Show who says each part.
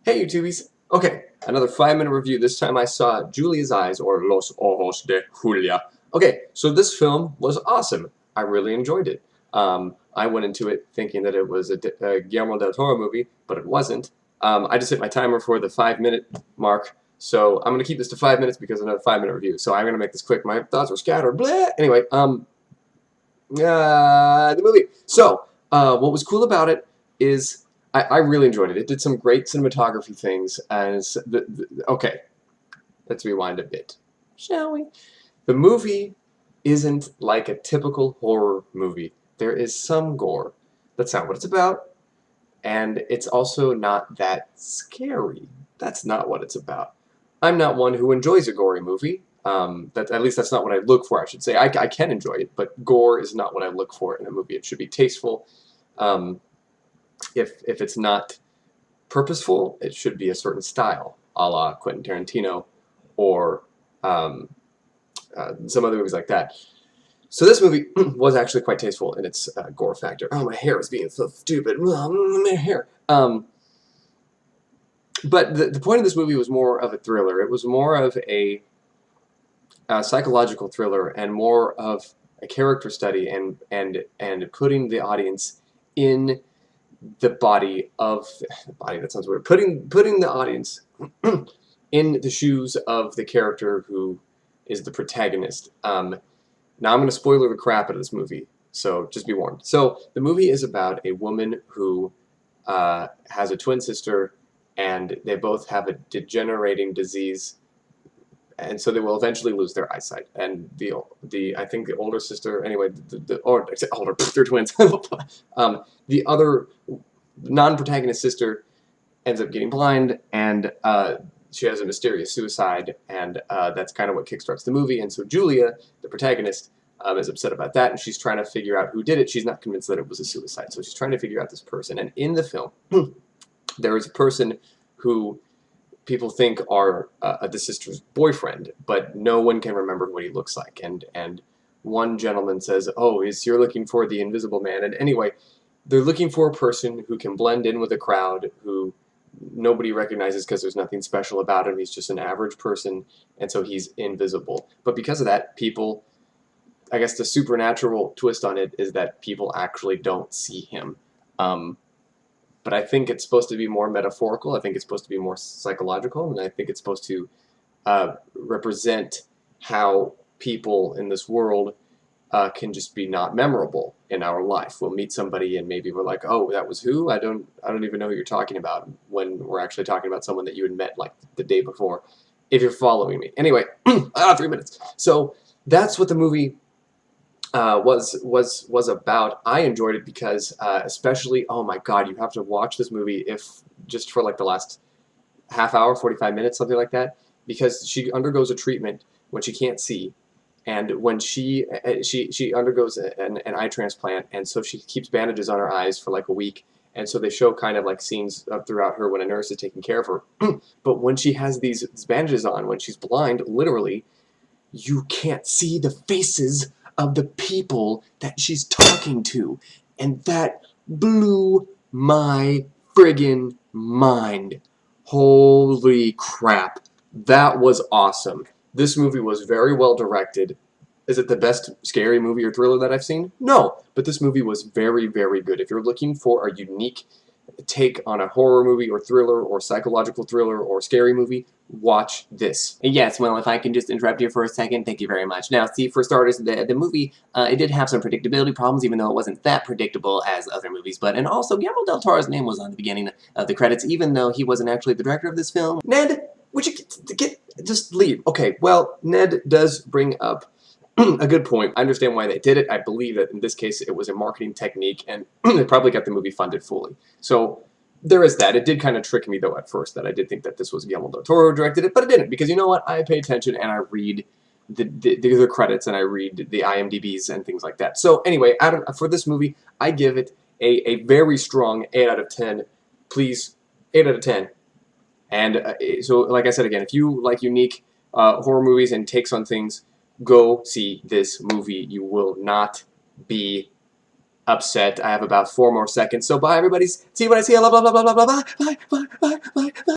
Speaker 1: Hey YouTubies! Okay, another 5-minute review. This time I saw Julia's Eyes, or Los Ojos de Julia. Okay, so this film was awesome. I really enjoyed it. I went into it thinking that it was a Guillermo del Toro movie, but it wasn't. I just hit my timer for the 5-minute mark, so I'm going to keep this to 5 minutes because another 5-minute review. So I'm going to make this quick. My thoughts were scattered. Blah! Anyway, the movie. So, what was cool about it is I really enjoyed it. It did some great cinematography things. Okay, let's rewind a bit, shall we? The movie isn't like a typical horror movie. There is some gore. That's not what it's about. And it's also not that scary. That's not what it's about. I'm not one who enjoys a gory movie. At least that's not what I look for, I should say. I can enjoy it, but gore is not what I look for in a movie. It should be tasteful. If it's not purposeful, it should be a certain style, a la Quentin Tarantino or some other movies like that. So this movie was actually quite tasteful in its gore factor. Oh, my hair is being so stupid. My hair. But the point of this movie was more of a thriller. It was more of a psychological thriller and more of a character study and putting the audience in the body of that sounds weird. Putting the audience in the shoes of the character who is the protagonist. Now I'm going to spoiler the crap out of this movie, so just be warned. So the movie is about a woman who has a twin sister, and they both have a degenerating disease, and so they will eventually lose their eyesight. And I think the older sister, anyway, they're twins. The other non-protagonist sister ends up getting blind, and she has a mysterious suicide, and that's kind of what kickstarts the movie. And so Julia, the protagonist, is upset about that, and she's trying to figure out who did it. She's not convinced that it was a suicide, so she's trying to figure out this person. And in the film, there is a person who people think are the sister's boyfriend, but no one can remember what he looks like. And one gentleman says, "Oh, you're looking for the Invisible Man." And anyway, they're looking for a person who can blend in with a crowd, who nobody recognizes because there's nothing special about him. He's just an average person, and so he's invisible. But because of that, people, I guess the supernatural twist on it is that people actually don't see him. But I think it's supposed to be more metaphorical. I think it's supposed to be more psychological, and I think it's supposed to represent how people in this world can just be not memorable in our life. We'll meet somebody and maybe we're like, "Oh, that was who? I don't even know who you're talking about," when we're actually talking about someone that you had met like the day before, if you're following me. Anyway, 3 minutes. So that's what the movie was about. I enjoyed it because especially, oh my god, you have to watch this movie if just for like the last half hour, 45 minutes, something like that, because she undergoes a treatment when she can't see, and when she undergoes an eye transplant, and so she keeps bandages on her eyes for like a week, and so they show kind of like scenes throughout her when a nurse is taking care of her. But when she has these bandages on, when she's blind, literally, you can't see the faces of the people that she's talking to, and that blew my friggin' mind. Holy crap, that was awesome. This movie was very well directed. Is it the best scary movie or thriller that I've seen? No, but this movie was very, very good. If you're looking for a unique take on a horror movie or thriller or psychological thriller or scary movie, watch this. Yes, well, if I can just interrupt you for a second, thank you very much. Now, see, for starters, the movie, it did have some predictability problems, even though it wasn't that predictable as other movies, and also Guillermo del Toro's name was on the beginning of the credits, even though he wasn't actually the director of this film. Ned, would you just leave? Okay, well, Ned does bring up a good point. I understand why they did it. I believe that in this case it was a marketing technique, and they probably got the movie funded fully. So there is that. It did kind of trick me, though, at first, that I did think that this was Guillermo del Toro who directed it, but it didn't, because you know what? I pay attention and I read the credits and I read the IMDb's and things like that. So anyway, for this movie, I give it a very strong 8 out of 10. Please, 8 out of 10. And so, like I said again, if you like unique horror movies and takes on things, go see this movie. You will not be upset. I have about 4 more seconds. So bye, everybody. See you when I see you. Blah, blah, blah, blah, blah, blah. Bye, bye, bye, bye, bye.